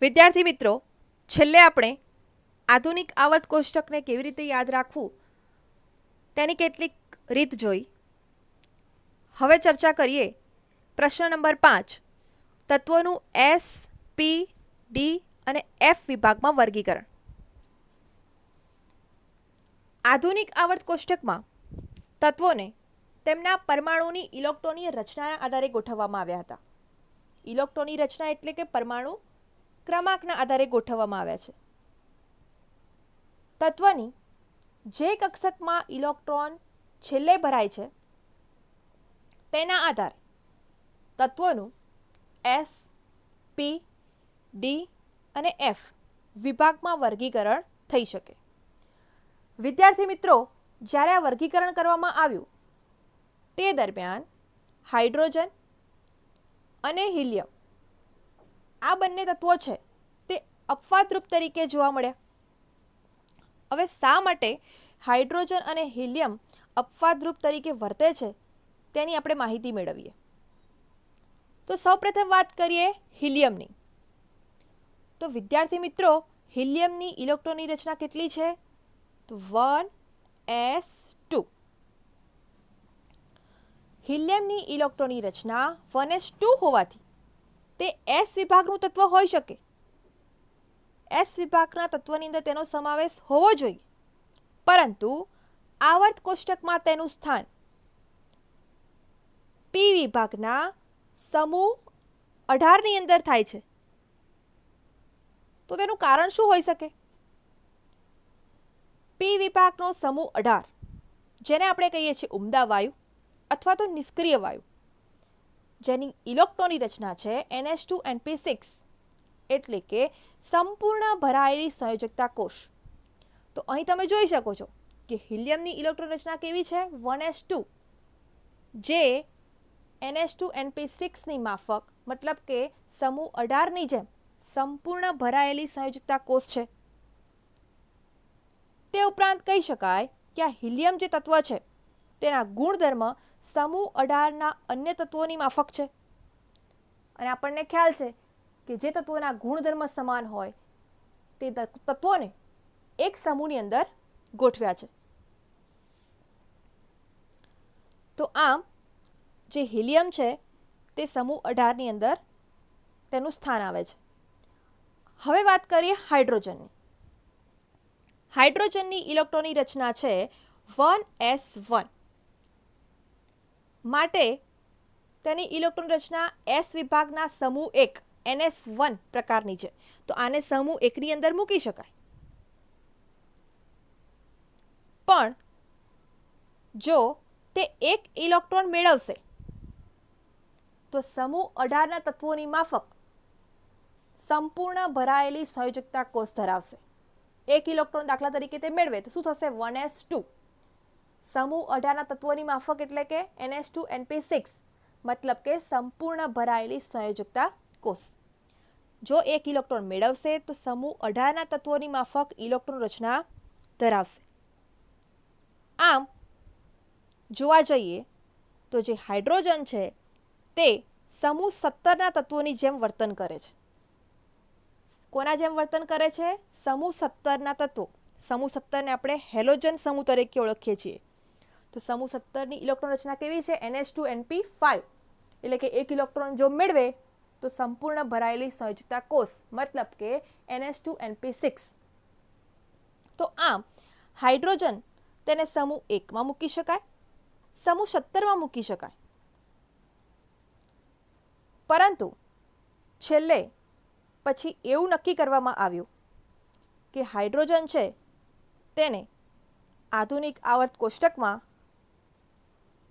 વિદ્યાર્થી મિત્રો, છેલ્લે આપણે આધુનિક આવર્ત કોષ્ટકને કેવી રીતે યાદ રાખવું તેની કેટલીક રીત જોઈ. હવે ચર્ચા કરીએ પ્રશ્ન નંબર 5, તત્વોનું એસ, પી, ડી અને એફ વિભાગમાં વર્ગીકરણ. આધુનિક આવર્ત કોષ્ટકમાં તત્વોને તેમના પરમાણુની ઇલેક્ટ્રોનની રચનાના આધારે ગોઠવવામાં આવ્યા હતા. ઇલેક્ટ્રોનની રચના એટલે કે પરમાણુ ક્રમાંકના આધારે ગોઠવવામાં આવ્યા છે. તત્વની જે કક્ષકમાં ઇલેક્ટ્રોન છેલ્લે ભરાય છે તેના આધારે તત્વોનું એસ, પી, ડી અને એફ વિભાગમાં વર્ગીકરણ થઈ શકે. વિદ્યાર્થી મિત્રો, જ્યારે આ વર્ગીકરણ કરવામાં આવ્યું તે દરમિયાન હાઇડ્રોજન અને હિલિયમ આ બંને તત્વો છે તે અપવાદરૂપ તરીકે જોવા મળ્યા. હવે શા માટે હાઇડ્રોજન અને હિલિયમ અપવાદરૂપ તરીકે વર્તે છે તેની આપણે માહિતી મેળવીએ. તો સૌપ્રથમ વાત કરીએ હિલિયમની. તો વિદ્યાર્થી મિત્રો, હિલિયમની ઇલેક્ટ્રોનની રચના કેટલી છે? તો 1s2. હિલિયમની ઇલેક્ટ્રોનની રચના 1s2 હોવાથી તે એસ વિભાગનું તત્વ હોઈ શકે. એસ વિભાગના તત્વની અંદર તેનો સમાવેશ હોવો જોઈએ, પરંતુ આવર્ત કોષ્ટકમાં તેનું સ્થાન પી વિભાગના સમૂહ 18ની અંદર થાય છે. તો તેનું કારણ શું હોઈ શકે? પી વિભાગનો સમૂહ 18, જેને આપણે કહીએ છીએ ઉમદા વાયુ અથવા તો નિષ્ક્રિય વાયુ, જેની ઇલેક્ટ્રોનની રચના છે NH2NP6, એટલે કે સંપૂર્ણ ભરાયેલી સંયોજકતા કોષ. તો અહીં તમે જોઈ શકો છો કે હિલિયમની ઇલેક્ટ્રોન રચના કેવી છે? 1s2, જે NH2NP6ની માફક, મતલબ કે સમૂહ 18ની જેમ સંપૂર્ણ ભરાયેલી સંયોજકતા કોષ છે. તે ઉપરાંત કહી શકાય કે આ હિલિયમ જે તત્વ છે તેના ગુણધર્મ સમૂહ 18ના અન્ય તત્વોની માફક છે. અને આપણને ખ્યાલ છે કે જે તત્વોના ગુણધર્મ સમાન હોય તે તત્વોને એક સમૂહની અંદર ગોઠવ્યા છે. તો આમ જે હિલિયમ છે તે સમૂહ 18ની અંદર તેનું સ્થાન આવે છે. હવે વાત કરીએ હાઇડ્રોજનની. હાઇડ્રોજનની ઇલેક્ટ્રોનની રચના છે 1s1. માટે તેની ઇલેક્ટ્રોન રચના એસ વિભાગના સમૂહ 1 NS1 પ્રકારની છે. તો આને સમૂહ 1ની અંદર મૂકી શકાય. પણ જો તે એક ઇલેક્ટ્રોન મેળવશે તો સમૂહ 18ના તત્વોની માફક સંપૂર્ણ ભરાયેલી સંયોજકતા કોષ ધરાવશે. એક ઇલેક્ટ્રોન દાખલા તરીકે તે મેળવે તો શું થશે? 1s2. સમૂહ 18ના તત્વોની માફક એટલે કે NH2NP6, મતલબ કે સંપૂર્ણ ભરાયેલી સંયોજકતા કોષ. જો એક ઇલેક્ટ્રોન મેળવશે તો સમૂહ 18ના તત્વોની માફક ઇલેક્ટ્રોન રચના ધરાવશે. આમ જોવા જઈએ તો જે હાઇડ્રોજન છે તે સમૂહ 17ના તત્વોની જેમ વર્તન કરે છે. કોના જેમ વર્તન કરે છે? સમૂહ 17ના તત્વો. સમૂહ 17ને આપણે હેલોજન સમૂહ તરીકે ઓળખીએ છીએ. તો સમૂહ 17ની ઇલેક્ટ્રોન રચના કેવી છે? NH2NP5, એટલે કે એક ઇલેક્ટ્રોન જો મેળવે તો સંપૂર્ણ ભરાયેલી સંયોજકતા કોષ, મતલબ કે NH2NP6. તો આમ હાઇડ્રોજન તેને સમૂહ 1માં મૂકી શકાય, સમૂહ 17માં મૂકી શકાય. પરંતુ છેલ્લે પછી એવું નક્કી કરવામાં આવ્યું કે હાઇડ્રોજન છે તેને આધુનિક આવર્ત કોષ્ટકમાં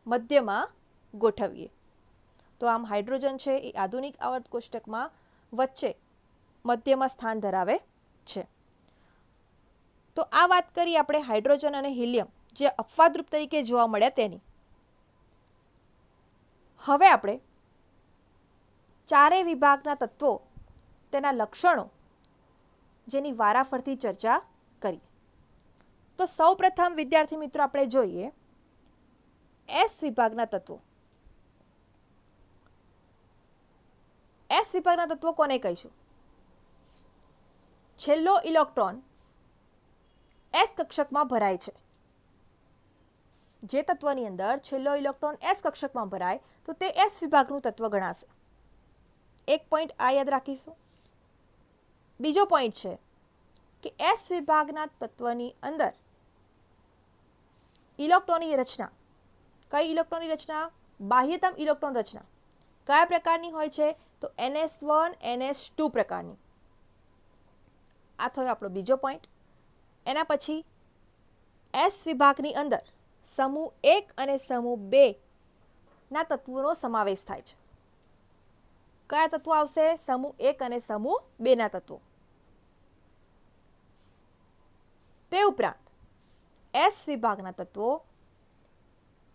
મધ્યમાં ગોઠવીએ. તો આમ હાઇડ્રોજન છે એ આધુનિક આવર્ત કોષ્ટકમાં વચ્ચે મધ્યમાં સ્થાન ધરાવે છે. તો આ વાત કરી આપણે હાઇડ્રોજન અને હિલિયમ જે અપવાદરૂપ તરીકે જોવા મળ્યા તેની. હવે આપણે ચારેય વિભાગના તત્વો, તેના લક્ષણો, જેની વારાફરતી ચર્ચા કરીએ. તો સૌ પ્રથમ વિદ્યાર્થી મિત્રો આપણે જોઈએ એસ વિભાગના તત્વો. એસ વિભાગના તત્વો કોને કહીશું? છેલ્લો ઇલેક્ટ્રોન એસ કક્ષકમાં ભરાય છે, જે તત્વની અંદર છેલ્લો ઇલેક્ટ્રોન એસ કક્ષકમાં ભરાય તો તે એસ વિભાગનું તત્વ ગણાશે. એક પોઈન્ટ આ યાદ રાખીશું. બીજો પોઈન્ટ છે કે એસ વિભાગના તત્વની અંદર ઇલેક્ટ્રોનની રચના, કઈ ઇલેક્ટ્રોનની રચના? બાહ્યતમ ઇલેક્ટ્રોન રચના કયા પ્રકારની હોય છે? તો NS1 NS2 પ્રકારની. આ થયો આપણો બીજો પોઈન્ટ. એના પછી એસ વિભાગની અંદર સમૂહ 1 અને સમૂહ 2 ના તત્વોનો સમાવેશ થાય છે. કયા તત્વો આવશે? સમૂહ 1 અને સમૂહ 2 ના તત્વો. તે ઉપરાંત એસ વિભાગના તત્વો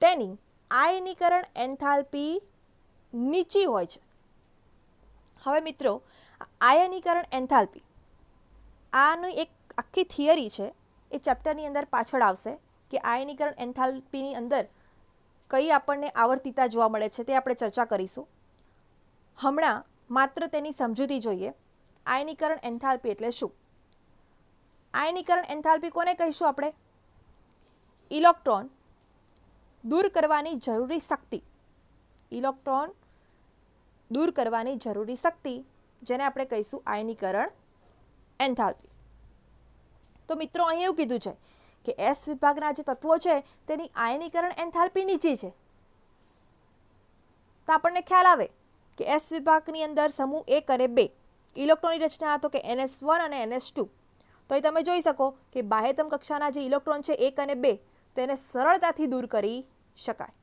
તેની આયનીકરણ એન્થાલ્પી નીચી હોય છે. હવે મિત્રો, આયનીકરણ એન્થાલ્પી આની એક આખી થિયરી છે, એ ચેપ્ટરની અંદર પાછળ આવશે કે આયનીકરણ એન્થાલ્પીની અંદર કઈ આપણને આવર્તિતા જોવા મળે છે, તે આપણે ચર્ચા કરીશું. હમણાં માત્ર તેની સમજૂતી જોઈએ. આયનીકરણ એન્થાલ્પી એટલે શું? આયનીકરણ એન્થાલ્પી કોને કહીશું આપણે? ઇલેક્ટ્રોન દૂર કરવાની જરૂરી શક્તિ, ઇલેક્ટ્રોન દૂર કરવાની જરૂરી શક્તિ, જેને આપણે કહીશું આયનીકરણ એન્થાલ્પી. તો મિત્રો, અહીં એવું કીધું છે કે એસ વિભાગના જે તત્વો છે તેની આયનીકરણ એન્થાલ્પી નીચી છે. તો આપણને ખ્યાલ આવે કે એસ વિભાગની અંદર સમૂહ 1 અને 2 ઇલેક્ટ્રોનની રચના તો કે NS1 અને NS2. તો અહીં તમે જોઈ શકો કે બાહ્યતમ કક્ષાના જે ઇલેક્ટ્રોન છે 1 અને 2 તેને સરળતાથી દૂર કરી શકાય.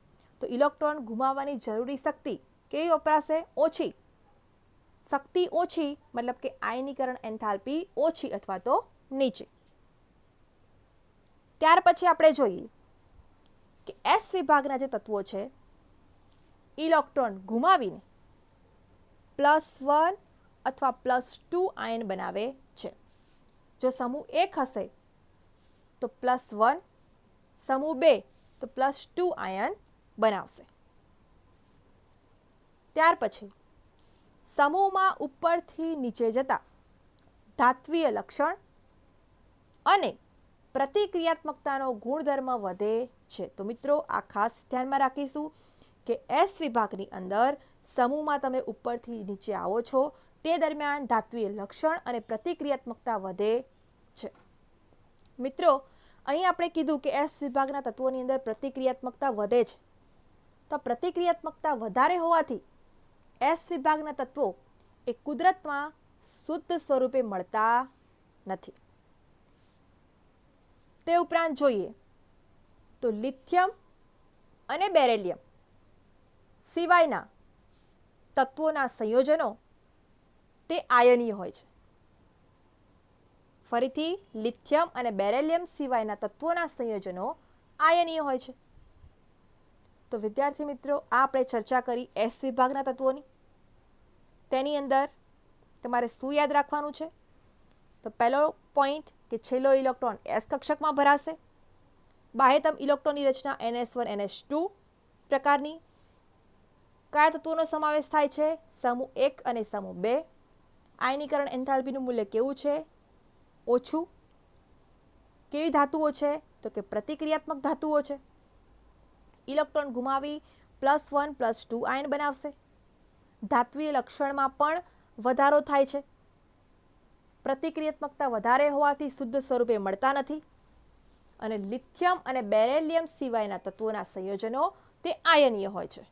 તો ઇલેક્ટ્રોન ગુમાવવાની જરૂરી શક્તિ કેવી વપરાશે? ઓછી. શક્તિ ઓછી મતલબ કે આયનીકરણ એન્થાલ્પી ઓછી અથવા તો નીચે. ત્યાર પછી આપણે જોઈએ કે એસ વિભાગના જે તત્વો છે ઇલેક્ટ્રોન ગુમાવીને +1 અથવા +2 આયન બનાવે છે. જો સમૂહ 1 હશે તો +1, સમૂહ 2 તો +2 આયન બનાવશે. ત્યાર પછી સમૂહમાં ઉપરથી નીચે જતા ધાત્વીય લક્ષણ અને પ્રતિક્રિયાત્મકતાનો ગુણધર્મ વધે છે. તો મિત્રો, આ ખાસ ધ્યાનમાં રાખીશું કે એસ વિભાગની અંદર સમૂહમાં તમે ઉપરથી નીચે આવો છો તે દરમિયાન ધાત્વીય લક્ષણ અને પ્રતિક્રિયાત્મકતા વધે છે. મિત્રો, અહીં આપણે કીધું કે એસ વિભાગના તત્વોની અંદર પ્રતિક્રિયાત્મકતા વધે છે. તો પ્રતિક્રિયાત્મકતા વધારે હોવાથી એસ વિભાગના તત્વો એ કુદરતમાં શુદ્ધ સ્વરૂપે મળતા નથી. તે ઉપરાંત જોઈએ તો લિથિયમ અને બેરિલિયમ સિવાયના તત્વોના સંયોજનો તે આયનીય હોય છે. ફરીથી, લિથિયમ અને બેરિલિયમ સિવાયના તત્વોના સંયોજનો આયનીય હોય છે. તો વિદ્યાર્થી મિત્રો, આ આપણે ચર્ચા કરી એસ વિભાગના તત્વોની. તેની અંદર તમારે શું યાદ રાખવાનું છે? તો પહેલો પોઈન્ટ કે છેલ્લો ઇલેક્ટ્રોન એસ કક્ષકમાં ભરાશે. બાહ્યતમ ઇલેક્ટ્રોનની રચના NS1 NS2 પ્રકારની. કયા તત્વોનો સમાવેશ થાય છે? સમૂહ 1 અને સમૂહ 2. આયનીકરણ એન્થાલ્પીનું મૂલ્ય કેવું છે? ઓછું. કેવી ધાતુઓ છે? તો કે પ્રતિક્રિયાત્મક ધાતુઓ છે. ઇલેક્ટ્રોન ગુમાવી +1 +2 આયન બનાવશે. ધાત્વીય લક્ષણમાં પણ વધારો થાય છે. પ્રતિક્રિયાત્મકતા વધારે હોવાથી શુદ્ધ સ્વરૂપે મળતા નથી. અને લિથિયમ અને બેરિલિયમ સિવાયના તત્વોના સંયોજનો તે આયનીય હોય છે.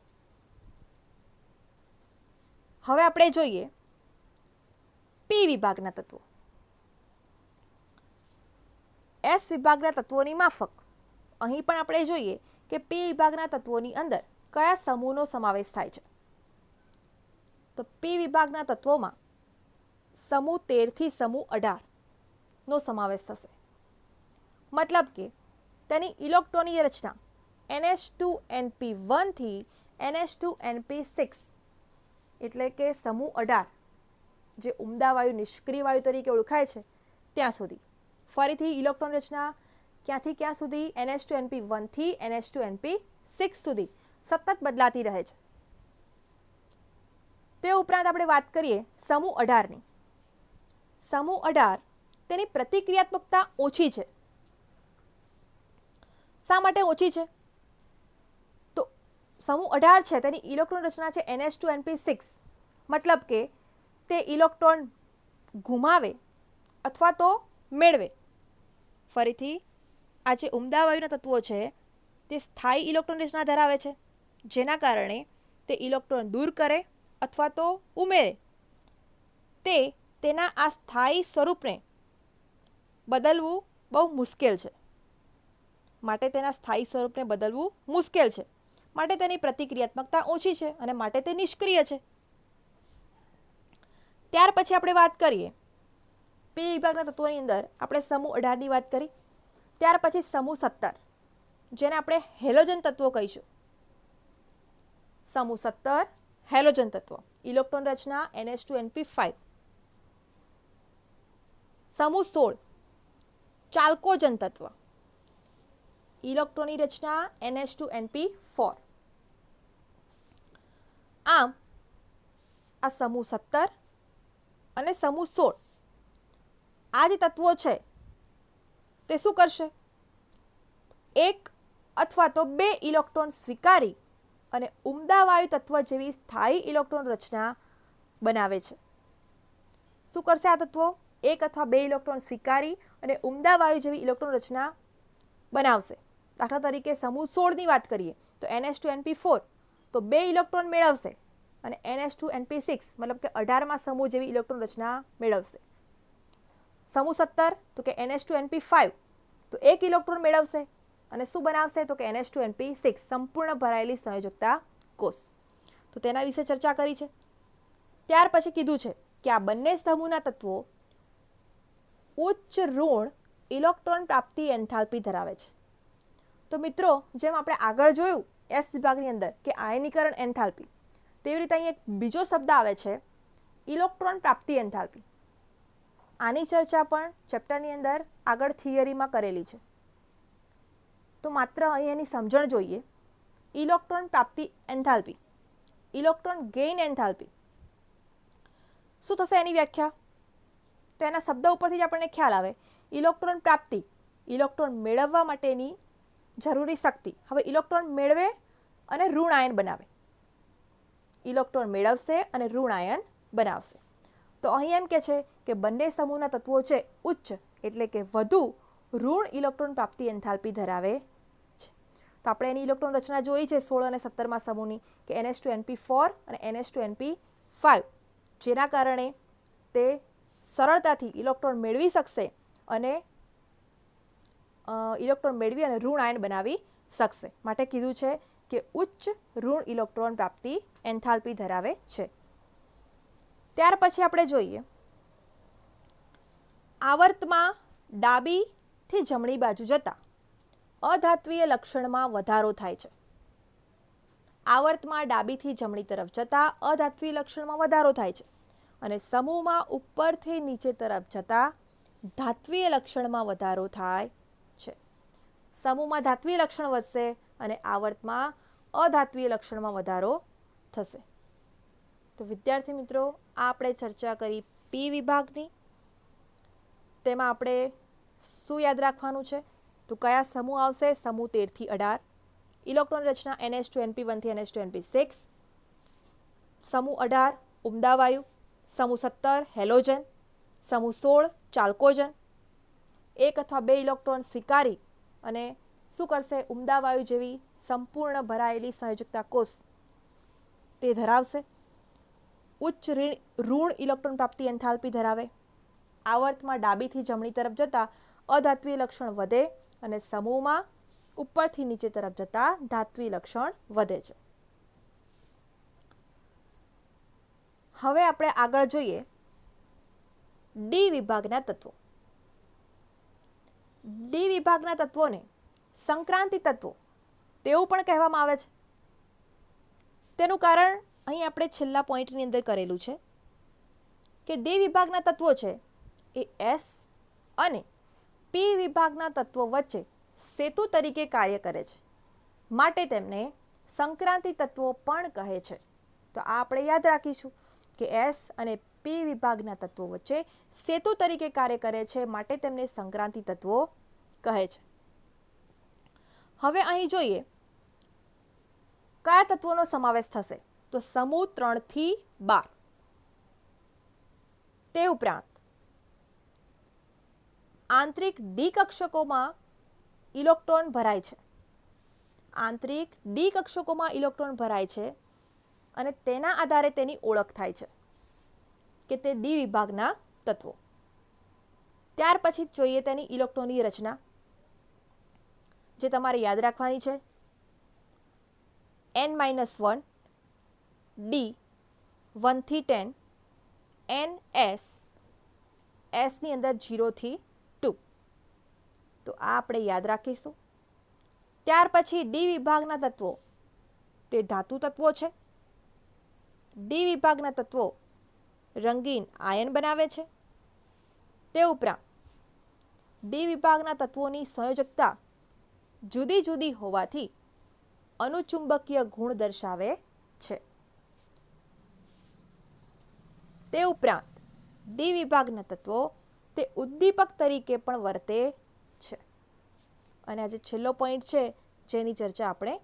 હવે આપણે જોઈએ પી વિભાગના તત્વો. એસ વિભાગના તત્વોની માફક અહીં પણ આપણે જોઈએ કે પી વિભાગના તત્વોની અંદર કયા સમૂહનો સમાવેશ થાય છે. તો પી વિભાગના તત્વોમાં સમૂહ 13 થી સમૂહ 18 નો સમાવેશ થશે. મતલબ કે તેની ઇલેક્ટ્રોનની રચના NH2NP1 થી NH2NP6 એટલે કે સમૂહ 18 જે ઉમદા વાયુ નિષ્ક્રિય વાયુ તરીકે ઓળખાય છે ત્યાં સુધી. ફરીથી ઇલેક્ટ્રોન રચના ક્યાંથી ક્યાં સુધી? NH2NP1 થી NH2NP6 સુધી સતત બદલાતી રહે છે. તે ઉપરાંત આપણે વાત કરીએ સમૂહ 18ની. સમૂહ 18 તેની પ્રતિક્રિયાત્મકતા ઓછી છે. શા માટે ઓછી છે? તો સમૂહ 18 છે તેની ઇલેક્ટ્રોન રચના છે NH2NP6, મતલબ કે તે ઇલેક્ટ્રોન ગુમાવે અથવા તો મેળવે. ફરીથી આ જે ઉમદા વાયુના તત્વો છે તે સ્થાયી ઇલેક્ટ્રોન રચના ધરાવે છે, જેના કારણે તે ઇલેક્ટ્રોન દૂર કરે અથવા તો ઉમેરે તે તેના આ સ્થાયી સ્વરૂપને બદલવું બહુ મુશ્કેલ છે. માટે તેના સ્થાયી સ્વરૂપને બદલવું મુશ્કેલ છે. માટે તેની પ્રતિક્રિયાત્મકતા ઓછી છે અને માટે તે નિષ્ક્રિય છે. ત્યાર પછી આપણે વાત કરીએ પી વિભાગના તત્વોની અંદર આપણે સમૂહ 18ની વાત કરી. ત્યાર પછી સમૂહ 17, જેને આપણે હેલોજન તત્વો કહીશું. સમૂહ 17 હેલોજન તત્વો, ઇલેક્ટ્રોન રચના NH2NP5. સમૂહ 16 ચાલ્કોજન તત્વ, ઇલેક્ટ્રોનની રચના NH2NP4. આમ આ સમૂહ 17 અને સમૂહ 16 આ જે તત્વો છે તે શું કરશે? એક અથવા તો બે ઇલેક્ટ્રોન સ્વીકારી અને ઉમદા વાયુ તત્વ જેવી સ્થાયી ઇલેક્ટ્રોન રચના બનાવે છે. શું કરશે આ તત્વો? એક અથવા બે ઇલેક્ટ્રોન સ્વીકારી અને ઉમદા વાયુ જેવી ઇલેક્ટ્રોન રચના બનાવશે. દાખલા તરીકે સમૂહ 16ની વાત કરીએ તો NH2NP4 તો બે ઇલેક્ટ્રોન મેળવશે અને NH2NP6 મતલબ કે 18મા સમૂહ જેવી ઇલેક્ટ્રોન રચના મેળવશે. સમૂહ 17 તો કે NH2NP5 તો એક ઇલેક્ટ્રોન મેળવશે અને શું બનાવશે? તો કે NH2NP6 સંપૂર્ણ ભરાયેલી સંયોજકતા કોષ. તો તેના વિશે ચર્ચા કરી છે. ત્યાર પછી કીધું છે કે આ બંને સમૂહના તત્વો ઉચ્ચ ઋણ ઇલેક્ટ્રોન પ્રાપ્તિ એન્થાલ્પી ધરાવે છે. તો મિત્રો, જેમ આપણે આગળ જોયું એસ વિભાગની અંદર કે આયનીકરણ એન્થાલ્પી, તેવી રીતે અહીં એક બીજો શબ્દ આવે છે ઇલેક્ટ્રોન પ્રાપ્તિ એન્થાલ્પી. આની ચર્ચા પણ ચેપ્ટરની અંદર આગળ થિયરીમાં કરેલી છે. તો માત્ર અહીં એની સમજણ જોઈએ. ઇલેક્ટ્રોન પ્રાપ્તિ એન્થાલ્પી, ઇલેક્ટ્રોન ગેઇન એન્થાલ્પી. શું થશે એની વ્યાખ્યા? તો એના શબ્દ ઉપરથી જ આપણને ખ્યાલ આવે. ઇલેક્ટ્રોન પ્રાપ્તિ, ઇલેક્ટ્રોન મેળવવા માટેની જરૂરી શક્તિ. હવે ઇલેક્ટ્રોન મેળવે અને ઋણ આયન બનાવે. ઇલેક્ટ્રોન મેળવશે અને ઋણ આયન બનાવશે. તો અહીં એમ કે છે કે બંને સમૂહના તત્વો છે ઉચ્ચ એટલે કે વધુ ઋણ ઇલેક્ટ્રોન પ્રાપ્તિ એન્થાલ્પી ધરાવે છે. તો આપણે એની ઇલેક્ટ્રોન રચના જોઈ છે 16 અને 17મા સમૂહની કે NH2NP4 અને NH2NP5, જેના કારણે તે સરળતાથી ઇલેક્ટ્રોન મેળવી શકશે અને ઇલેક્ટ્રોન મેળવી અને ઋણ આયન બનાવી શકશે. માટે કીધું છે કે ઉચ્ચ ઋણ ઇલેક્ટ્રોન પ્રાપ્તિ એન્થાલ્પી ધરાવે છે. ત્યાર પછી આપણે જોઈએ આવર્તમાં ડાબીથી જમણી બાજુ જતા અધાત્વીય લક્ષણમાં વધારો થાય છે. આવર્તમાં ડાબીથી જમણી તરફ જતા અધાત્વીય લક્ષણમાં વધારો થાય છે અને સમૂહમાં ઉપરથી નીચે તરફ જતા ધાત્વીય લક્ષણમાં વધારો થાય છે. સમૂહમાં ધાત્વીય લક્ષણ વધશે અને આવર્તમાં અધાત્વીય લક્ષણમાં વધારો થશે. તો વિદ્યાર્થી મિત્રો, આ આપણે ચર્ચા કરી પી વિભાગની. તેમાં આપણે શું યાદ રાખવાનું છે? તો કયા સમૂહ આવશે? સમૂહ 13 થી 18. ઇલેક્ટ્રોન રચના NH2NP1 થી NH2NP6. સમૂહ 18 ઉમદા વાયુ. સમૂહ 17 હેલોજન. સમૂહ 16 ચાલ્કોજન. એક અથવા બે ઇલેક્ટ્રોન સ્વીકારી અને શું કરશે? ઉમદા વાયુ જેવી સંપૂર્ણ ભરાયેલી સંયોજકતા કોષ તે ધરાવશે. ઉચ્ચ ઋણ ઇલેક્ટ્રોન પ્રાપ્તિ એન્થાલ્પી ધરાવે. આવર્તમાં ડાબીથી જમણી તરફ જતા અધાત્વીય લક્ષણ વધે અને સમૂહમાં ઉપરથી નીચે તરફ જતા ધાત્વીય લક્ષણ વધે છે. હવે આપણે આગળ જોઈએ ડી વિભાગના તત્વો. ડી વિભાગના તત્વોને સંક્રાંતિ તત્વો તેવું પણ કહેવામાં આવે છે. તેનું કારણ અહીં આપણે છેલ્લા પોઈન્ટની અંદર કરેલું છે કે ડી વિભાગના તત્વો છે એ એસ અને પી વિભાગના તત્વો વચ્ચે સેતુ તરીકે કાર્ય કરે છે. માટે તેમને સંક્રાંતિ તત્વો પણ કહે છે. તો આ આપણે યાદ રાખીશું કે એસ અને પી વિભાગના તત્વો વચ્ચે સેતુ તરીકે કાર્ય કરે છે, માટે તેમને સંક્રાંતિ તત્વો કહે છે. હવે અહીં જોઈએ કયા તત્વોનો સમાવેશ થશે, તો સમૂહ 3 થી 12. તે ઉપરાંત આંતરિક ડી કક્ષકોમાં ઇલેક્ટ્રોન ભરાય છે. આંતરિક ડી કક્ષકોમાં ઇલેક્ટ્રોન ભરાય છે અને તેના આધારે તેની ઓળખ થાય છે કે તે ડી વિભાગના તત્વો. ત્યાર પછી જોઈએ તેની ઇલેક્ટ્રોનની રચના, જે તમારે યાદ રાખવાની છે. n-1 ડી 1 થી 10 ns s ની અંદર 0 થી 2. તો આ આપણે યાદ રાખીશું. ત્યાર પછી ડી વિભાગના તત્વો તે ધાતુ તત્વો છે. ડી વિભાગના તત્વો રંગીન આયન બનાવે છે. તે ઉપરાંત ડી વિભાગના તત્વોની સંયોજકતા જુદી જુદી હોવાથી અનુચુંબકીય ગુણ દર્શાવે છે. તે ઉપરાંત ડી વિભાગના તત્વો તે ઉદ્દીપક તરીકે પણ વર્તે છે. અને આજે છેલ્લો પોઈન્ટ છે જેની ચર્ચા આપણે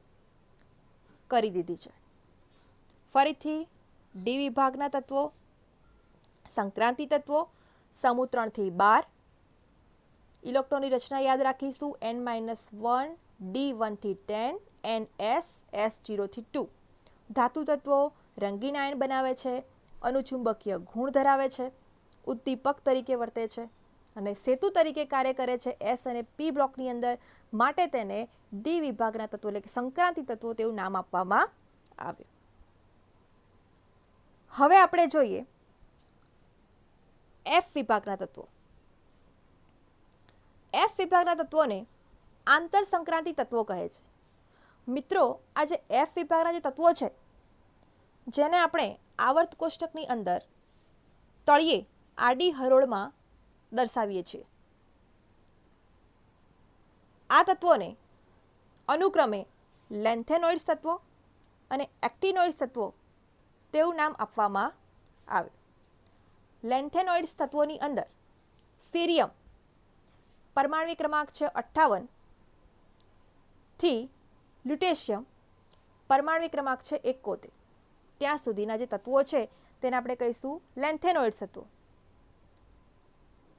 કરી દીધી છે. ફરીથી ડી વિભાગના તત્વો, સંક્રાંતિ તત્વો, સમૂહ 3 થી 12, ઇલેક્ટ્રોનની રચના યાદ રાખીશું. n-1 ડી 1 થી 10 ns s 0 થી 2. ધાતુ તત્વો રંગીન આયન બનાવે છે, અનુચુંબકીય ગુણ ધરાવે છે, ઉદ્દીપક તરીકે વર્તે છે અને સેતુ તરીકે કાર્ય કરે છે એસ અને પી બ્લોકની અંદર, માટે તેને ડી વિભાગના તત્વો એટલે કે સંક્રાંતિ તત્વો તેવું નામ આપવામાં આવ્યું. હવે આપણે જોઈએ એફ વિભાગના તત્વો. એફ વિભાગના તત્વોને આંતર સંક્રાંતિ તત્વો કહે છે. મિત્રો, આ જે એફ વિભાગના જે તત્વો છે જેને આપણે આવર્ત કોષ્ટકની અંદર તળિયે આડી હરોળમાં દર્શાવીએ છીએ, આ તત્વોને અનુક્રમે લેન્થેનોઇડ્સ તત્વો અને એક્ટિનોઇડ્સ તત્વો તેવું નામ આપવામાં આવ્યું. લેન્થેનોઇડ્સ તત્વોની અંદર સીરિયમ પરમાણ્વીય ક્રમાંક છે 58 થી લ્યુટેશિયમ પરમાણ્વીય ક્રમાંક છે 71, ત્યાં સુધીના જે તત્વો છે તેને આપણે કહીશું લેન્થેનોઇડ્સ તત્વો.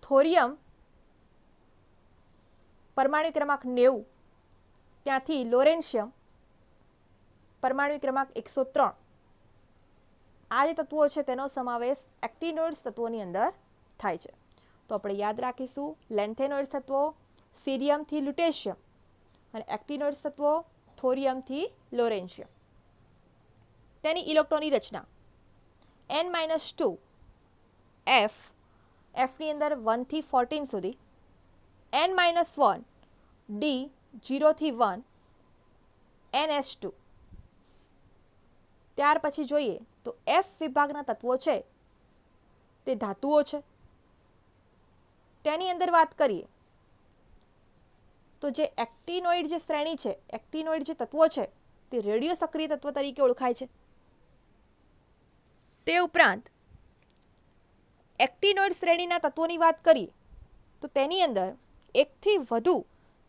થોરિયમ પરમાણ્વીય ક્રમાંક 90 ત્યાંથી લોરેન્શિયમ પરમાણ્વીય ક્રમાંક 103, આ જે તત્વો છે તેનો સમાવેશ એક્ટિનોઇડ્સ તત્વોની અંદર થાય છે. તો આપણે યાદ રાખીશું લેન્થેનોઇડ્સ તત્વો સીરિયમથી લ્યુટેશિયમ અને એક્ટિનોઇડ્સ તત્વો થોરિયમથી લોરેન્શિયમ. તેની ઇલેક્ટ્રોનની રચના n-2 f ની અંદર 1 થી 14 સુધી, n-1 ડી 0 થી 1 ns2. ત્યાર પછી જોઈએ તો એફ વિભાગના તત્વો છે તે ધાતુઓ છે. તેની અંદર વાત કરીએ તો જે એક્ટિનોઇડ જે શ્રેણી છે, એક્ટિનોઇડ જે તત્વો છે તે રેડિયો સક્રિય તત્વો તરીકે ઓળખાય છે. તે ઉપરાંત એક્ટિનોઇડ શ્રેણીના તત્વોની વાત કરીએ તો તેની અંદર એકથી વધુ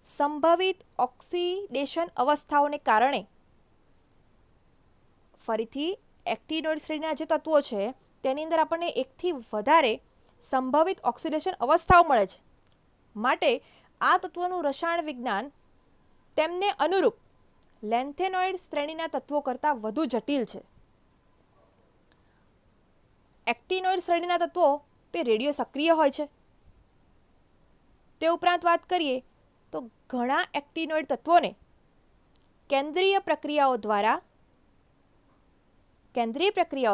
સંભવિત ઓક્સિડેશન અવસ્થાઓને કારણે, ફરીથી એક્ટિનોઇડ શ્રેણીના જે તત્વો છે તેની અંદર આપણને એકથી વધારે સંભવિત ઓક્સિડેશન અવસ્થાઓ મળે છે, માટે આ તત્વોનું રસાયણ વિજ્ઞાન તેમને અનુરૂપ લેન્થેનોઇડ શ્રેણીના તત્વો કરતાં વધુ જટિલ છે. એક્ટિનોઇડ શ્રેણીના તત્વો તે રેડિયો સક્રિય હોય છે. તે ઉપરાંત વાત કરીએ તો ઘણા એક્ટિનોઇડ તત્વોને કેન્દ્રીય પ્રક્રિયાઓ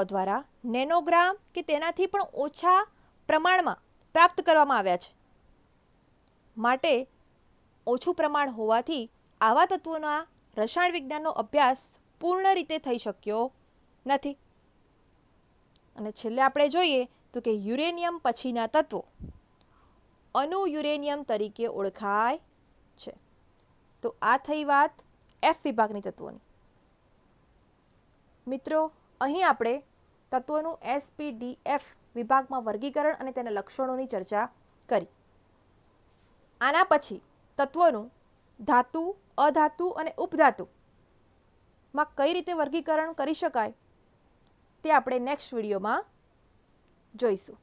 દ્વારા નેનોગ્રામ કે તેનાથી પણ ઓછા પ્રમાણમાં પ્રાપ્ત કરવામાં આવ્યા છે, માટે ઓછું પ્રમાણ હોવાથી આવા તત્વોના રસાયણ વિજ્ઞાનનો અભ્યાસ પૂર્ણ રીતે થઈ શક્યો નથી. અને છેલ્લે આપણે જોઈએ તો કે યુરેનિયમ પછીના તત્વો અણુ યુરેનિયમ તરીકે ઓળખાય છે. તો આ થઈ વાત એફ વિભાગની તત્વોની. મિત્રો, અહીં આપણે તત્વોનું SPDF વિભાગમાં વર્ગીકરણ અને તેના લક્ષણોની ચર્ચા કરી. આના પછી તત્વોનું ધાતુ, અધાતુ અને ઉપધાતુમાં કઈ રીતે વર્ગીકરણ કરી શકાય તે આપણે નેક્સ્ટ વિડીયોમાં જોઈશું.